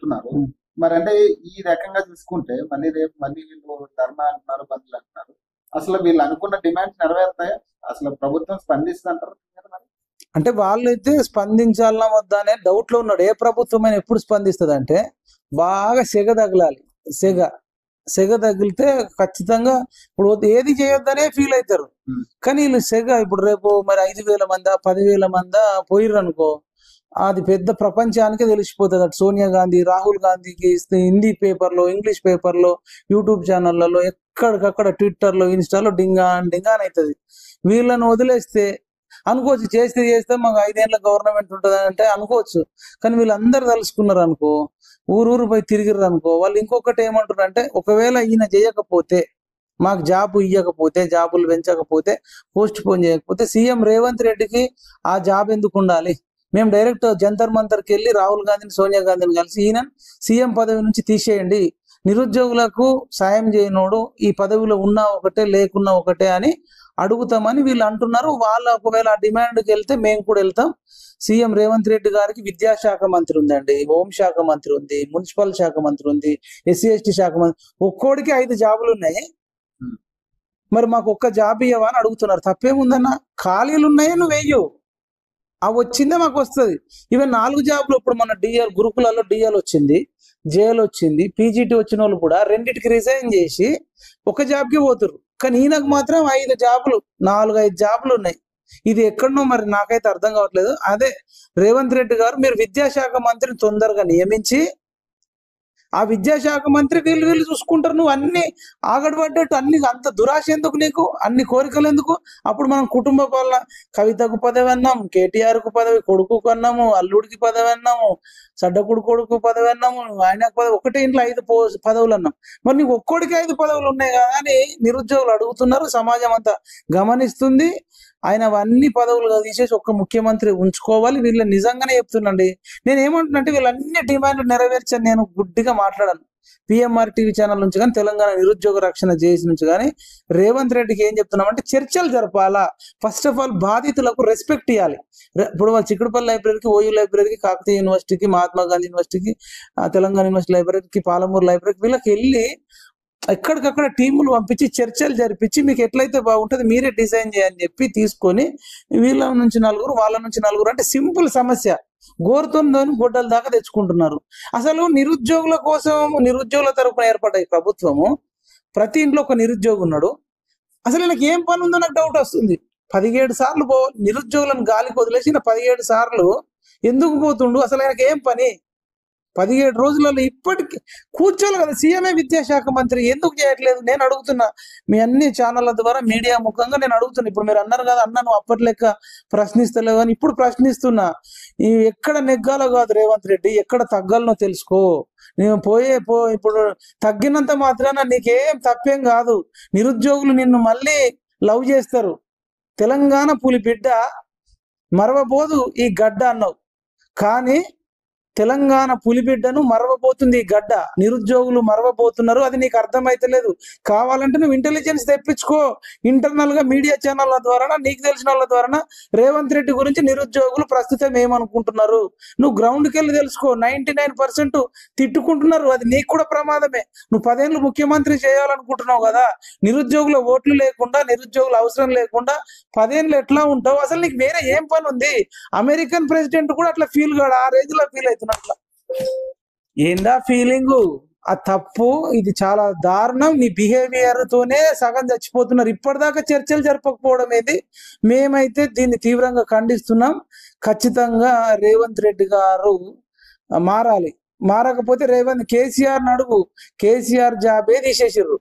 చెప్తున్నారు. మరి అంటే ఈ రకంగా చూసుకుంటే మళ్ళీ రేపు మళ్ళీ వీళ్ళు ధర్నా అంటున్నారు, బంద్లు అంటున్నారు. అసలు వీళ్ళు అనుకున్న డిమాండ్స్ నెరవేరుతాయా? అసలు ప్రభుత్వం స్పందిస్తుందంటారు మరి? అంటే వాళ్ళైతే స్పందించాలన్నా వద్దా అనే డౌట్ లో ఉన్నాడు. ఏ ప్రభుత్వం ఎప్పుడు స్పందిస్తుంది అంటే బాగా సెగ తగలాలి. సెగ తగిలితే ఖచ్చితంగా ఇప్పుడు ఏది చేయొద్దనే ఫీల్ అవుతారు. కానీ వీళ్ళు సెగ ఇప్పుడు రేపు మరి 5,000 మందా 10,000 మందా పోయిర్రు అనుకో, అది పెద్ద ప్రపంచానికి తెలిసిపోతుంది. అటు సోనియా గాంధీ, రాహుల్ గాంధీకి హిందీ పేపర్లో, ఇంగ్లీష్ పేపర్లో, యూట్యూబ్ ఛానళ్లలో, ఎక్కడికక్కడ ట్విట్టర్లో, ఇన్స్టాలో డింగాన్ అవుతుంది. వీళ్ళని వదిలేస్తే అనుకోవచ్చు, చేస్తే మాకు 5 ఏళ్ళ గవర్నమెంట్ ఉంటుంది అంటే అనుకోవచ్చు. కానీ వీళ్ళందరూ తలుసుకున్నారు అనుకో, ఊరు పోయి తిరిగిర్రు అనుకో, వాళ్ళు ఇంకొకటి ఏమంటారు అంటే ఒకవేళ ఈయన చేయకపోతే, మాకు జాబు ఇవ్వకపోతే, జాబులు పెంచకపోతే, పోస్ట్ పోన్ చేయకపోతే సీఎం రేవంత్ రెడ్డికి ఆ జాబ్ ఎందుకు ఉండాలి? మేము డైరెక్ట్ జంతర్ మంతర్కి వెళ్ళి రాహుల్ గాంధీని, సోనియా గాంధీని కలిసి ఈయన సీఎం పదవి నుంచి తీసేయండి, నిరుద్యోగులకు సాయం చేయనోడు ఈ పదవిలో ఉన్నా ఒకటే లేకున్నా ఒకటే అని అడుగుతామని వీళ్ళు అంటున్నారు. వాళ్ళు ఒకవేళ ఆ డిమాండ్కి వెళ్తే మేము కూడా వెళ్తాం. సీఎం రేవంత్ రెడ్డి గారికి విద్యాశాఖ మంత్రి ఉందండి, హోంశాఖ మంత్రి ఉంది, మున్సిపల్ శాఖ మంత్రి ఉంది, ఎస్సీ ఎస్టీ శాఖ మంత్రి, ఒక్కోడికి 5 జాబులు ఉన్నాయి. మరి మాకు ఒక్క జాబ్ ఇవ్వవా అని అడుగుతున్నారు. తప్పేముందన్న, ఖాళీలు ఉన్నాయే నువ్వు వెయ్యు, అవి వచ్చిందే మాకు వస్తుంది. ఈవెన్ 4 జాబులు ఇప్పుడు మన డిఎల్ గురుకులలో డిఎల్ వచ్చింది, జేఎల్ వచ్చింది, పీజీటీ వచ్చిన వాళ్ళు కూడా రెండింటికి రిజైన్ చేసి ఒక జాబ్కి పోతురు. కానీ ఈయనకు మాత్రం 5 జాబులు, 4-5 జాబులు ఉన్నాయి. ఇది ఎక్కడనో మరి నాకైతే అర్థం కావట్లేదు. అదే రేవంత్ రెడ్డి గారు మీరు విద్యాశాఖ మంత్రిని తొందరగా నియమించి ఆ విద్యాశాఖ మంత్రి వీళ్ళు చూసుకుంటారు. నువ్వు అన్ని ఆగడబడ్డట్టు అన్ని అంత దురాశ ఎందుకు నీకు, అన్ని కోరికలు ఎందుకు? అప్పుడు మనం కుటుంబ పాలన, కవితకు పదవి అన్నాము, కేటీఆర్ కు పదవి, కొడుకు అన్నాము, అల్లుడికి పదవి అన్నాము, సడ్డకుడు కొడుకు పదవి అన్నాము, ఆయనకు పదవి, ఒకటే ఇంట్లో 5 పదవులు అన్నాం. మరి నీకు ఒక్కోడికి 5 పదవులు ఉన్నాయి కదా అని నిరుద్యోగులు అడుగుతున్నారు. సమాజం అంతా గమనిస్తుంది. ఆయన అవన్నీ పదవులు తీసేసి ఒక్క ముఖ్యమంత్రి ఉంచుకోవాలి. వీళ్ళు నిజంగానే చెప్తున్నాండి. నేను ఏమంటున్నానంటే వీళ్ళన్ని డిమాండ్లు నెరవేర్చని నేను గుడ్డిగా మాట్లాడాను. పిఎంఆర్ టీవీ ఛానల్ నుంచి కానీ, తెలంగాణ నిరుద్యోగ రక్షణ జేఏసీ నుంచి కానీ రేవంత్ రెడ్డికి ఏం చెప్తున్నామంటే చర్చలు జరపాలా. ఫస్ట్ ఆఫ్ ఆల్ బాధితులకు రెస్పెక్ట్ ఇవ్వాలి. ఇప్పుడు వాళ్ళు చిక్కుడుపల్లి లైబ్రరీకి, ఓయూ లైబ్రరీకి, కాకతీయ యూనివర్సిటీకి, మహాత్మా గాంధీ యూనివర్సిటీకి, తెలంగాణ యూనివర్సిటీ లైబ్రరీకి, పాలమూరు లైబ్రరీకి, వీళ్ళకి వెళ్ళి ఎక్కడికక్కడ టీములు పంపించి చర్చలు జరిపించి మీకు ఎట్లయితే బాగుంటుంది మీరే డిజైన్ చేయని చెప్పి తీసుకొని వీళ్ళ నుంచి 4 వాళ్ళ నుంచి 4 అంటే సింపుల్ సమస్య గోరుతో గొడ్డల దాకా తెచ్చుకుంటున్నారు. అసలు నిరుద్యోగుల కోసం, నిరుద్యోగుల తరపున ఏర్పడ్డ ఈ ప్రభుత్వము, ప్రతి ఇంట్లో ఒక నిరుద్యోగి ఉన్నాడు. అసలు నాకు ఏం పని ఉందో నాకు డౌట్ వస్తుంది. 17 సార్లు నిరుద్యోగులను గాలికి వదిలేసిన 17 సార్లు ఎందుకు పోతుండు? అసలు ఆయనకి ఏం పని? 17 రోజులలో ఇప్పటికి కూర్చోవాలి కదా. సీఎంఏ విద్యాశాఖ మంత్రి ఎందుకు చేయట్లేదు నేను అడుగుతున్నా. మీ అన్ని ఛానళ్ల ద్వారా మీడియా ముఖంగా నేను అడుగుతున్నా. ఇప్పుడు మీరు అన్నారు కదా, అన్న నువ్వు అప్పటి లెక్క ప్రశ్నిస్తలేవు అని ఇప్పుడు ప్రశ్నిస్తున్నా. ఎక్కడ నెగ్గాలో కాదు రేవంత్ రెడ్డి, ఎక్కడ తగ్గాలనో తెలుసుకో. నేను ఇప్పుడు తగ్గినంత మాత్రాన నీకేం తప్పేం కాదు. నిరుద్యోగులు నిన్ను మళ్ళీ లవ్ చేస్తారు. తెలంగాణ పులి బిడ్డ మరవబోదు ఈ గడ్డ అన్నావు, కానీ తెలంగాణ పులిబిడ్డను మరవబోతుంది ఈ గడ్డ. నిరుద్యోగులు మరవబోతున్నారు, అది నీకు అర్థమైతలేదు. కావాలంటే నువ్వు ఇంటెలిజెన్స్ తెప్పించుకో. ఇంటర్నల్ గా మీడియా ఛానళ్ల ద్వారా, నీకు తెలిసిన వాళ్ళ ద్వారా రేవంత్ రెడ్డి గురించి నిరుద్యోగులు ప్రస్తుతం ఏమనుకుంటున్నారు నువ్వు గ్రౌండ్కి వెళ్ళి తెలుసుకో. 99% తిట్టుకుంటున్నారు, అది నీకు కూడా ప్రమాదమే. నువ్వు 10 ఏళ్ళు ముఖ్యమంత్రి చేయాలనుకుంటున్నావు కదా, నిరుద్యోగుల ఓట్లు లేకుండా, నిరుద్యోగుల అవసరం లేకుండా 10 ఏళ్ళు ఎట్లా ఉంటావు? అసలు నీకు వేరే ఏం పని ఉంది? అమెరికన్ ప్రెసిడెంట్ కూడా అట్లా ఫీల్ కాడు, ఆ రేంజ్ లో ఫీల్ అవుతున్నా. ఏందా ఫీలింగు? ఆ తప్పు, ఇది చాలా దారుణం. నీ బిహేవియర్ తోనే సగం చచ్చిపోతున్నారు. ఇప్పటిదాకా చర్చలు జరపకపోవడం ఏది? మేమైతే దీన్ని తీవ్రంగా ఖండిస్తున్నాం. ఖచ్చితంగా రేవంత్ రెడ్డి గారు మారాలి. మారకపోతే కేసీఆర్ అడుగు, కేసీఆర్ జాబే తీసేసిర్రు.